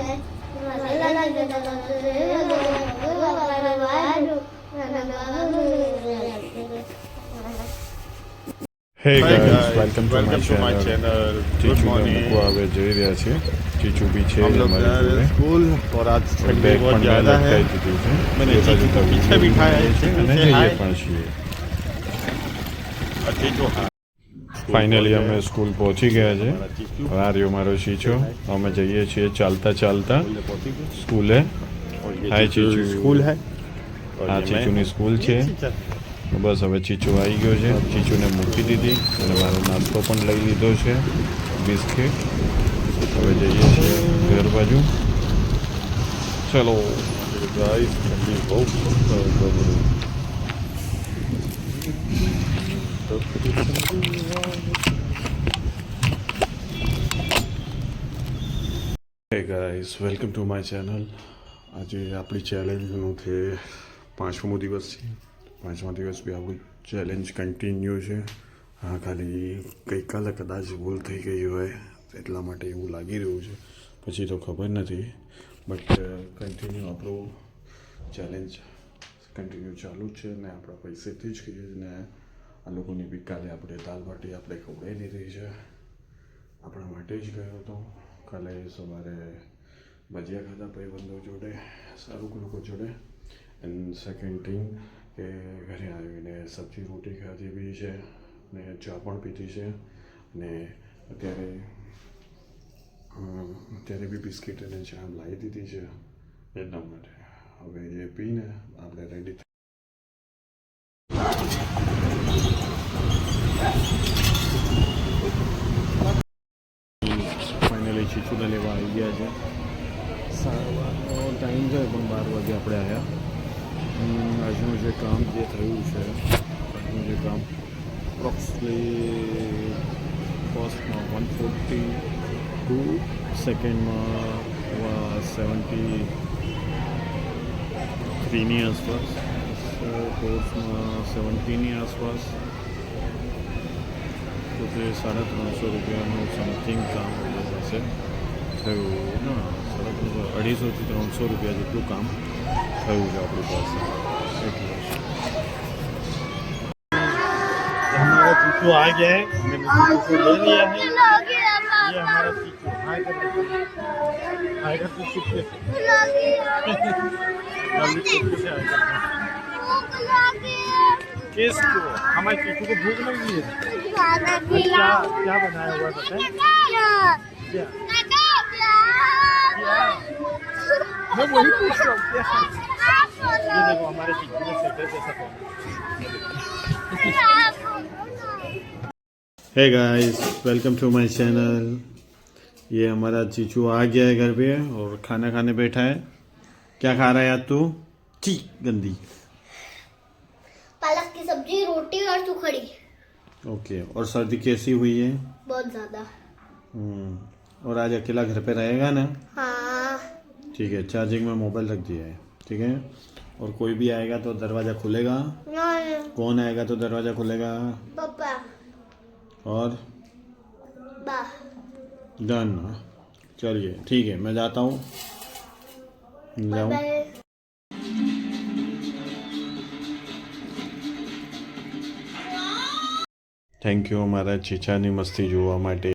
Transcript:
Hey guys, welcome to my channel. ચીચુ મૂકવા હવે જઈ રહ્યા છે. ચીચુ भी છે हमारे जोड़े स्कूल और आज ठंडी બેગ बहुत પણ ज़्यादा है। લટકાઈ દીધી છે. मैंने એ બાજુ चीचू को તો पीछे बिठाया है, છે અને पीछे જઈએ हाय। પણ છીએ. और चीचू हाँ। ફાઇનલી અમે સ્કૂલ પહોંચી ગયા છે. આ રહ્યો મારો ચીચો. અમે જઈએ છીએ ચાલતા ચાલતા સ્કૂલે. और ये हाय चीचू चीचू। स्कूल है। और આ ये ચીચુની સ્કૂલ છે. બસ હવે ચીચુ આવી ગયો છે. ચીચુને મૂકી દીધી અને મારો નાસ્તો પણ લઈ લીધો છે, બિસ્કિટ. હવે જઈએ છીએ ઘર બાજુ. ચલો गाइस ठंडी बहुत હે guys, welcome to my channel. આજે આપણી ચેલેન્જનું છે 5મો દિવસ છે. 5મા દિવસ બી આપણું ચેલેન્જ કન્ટિન્યુ છે. હા, ખાલી ગઈકાલે કદાચ ભૂલ થઈ ગઈ હોય એટલા માટે એવું લાગી રહ્યું છે, પછી તો ખબર નથી. બટ કન્ટિન્યુ આપણું ચેલેન્જ કન્ટિન્યુ ચાલુ જ છે ને આપણા પૈસેથી જ કહીએ ને આ લોકોની બી કાલે આપણે દાલ બાટી આપણે ખવડાવી લીધી છે. આપણા માટે જ ગયો હતો. કાલે સવારે ભજીયા ખાધા ભાઈબંધો જોડે, સારું લોકો જોડે. એન્ડ સેકન્ડ થિંગ કે ઘરે આવીને સબ્જી રોટી ખાધી બી છે ને ચા પણ પીધી છે ને અત્યારે બી બિસ્કિટ અને ચા લાવી દીધી છે. એટલા માટે હવે એ પીને આપણે રેડી ફાઇનલી ચીચુને લેવા આવી ગયા છે. 12:30 ટાઈમ છે પણ 12 વાગે આપણે આવ્યા. આજનું જે કામ જે થયું છે, આજનું જે કામ અપ્રોક્સલી ફર્સ્ટમાં 142, સેકન્ડમાં 73ની આસપાસ, ફોર્થમાં 70ની આસપાસ. તો તે 350 રૂપિયાનું સમથિંગ કામ હશે થયું. ના, 250 થી 300 રૂપિયા જેટલું કામ થયું છે આપણી પાસે. એટલે हमारा चीचू आ गया है। मैंने चीचू को ले लिया है। ये हमारा चीचू हाय कर तो चुपके से जल्दी चुपके से हाय करते किसको? हमारे चीचू को भूख लगी है। क्या क्या बनाया हुआ है बताएं? क्या मैं वही पूछ रहा हूँ क्या। ये देखो हमारे चीचू ने स्वेटर जैसा पहना। Hey guys, welcome to my channel. ये हमारा चीचू आ गया है घर पे और खाना खाने बैठा है. क्या खा रहा है आज तू? ची गंदी. पालक की सब्जी, रोटी और सुखड़ी. ओके. और सर्दी कैसी हुई है? बहुत ज्यादा. और आज अकेला घर पे रहेगा ना? हाँ. ठीक है. चार्जिंग में मोबाइल रख दिया है. ठीक है. और कोई भी आएगा तो दरवाज़ा खुलेगा? नहीं. कौन आएगा तो दरवाज़ा खुलेगा? पापा. और बा. डन. चलिए ठीक है, मैं जाता हूँ. जाऊँ. बाय. થેન્ક યુ અમારા ચીચાની મસ્તી જોવા માટે.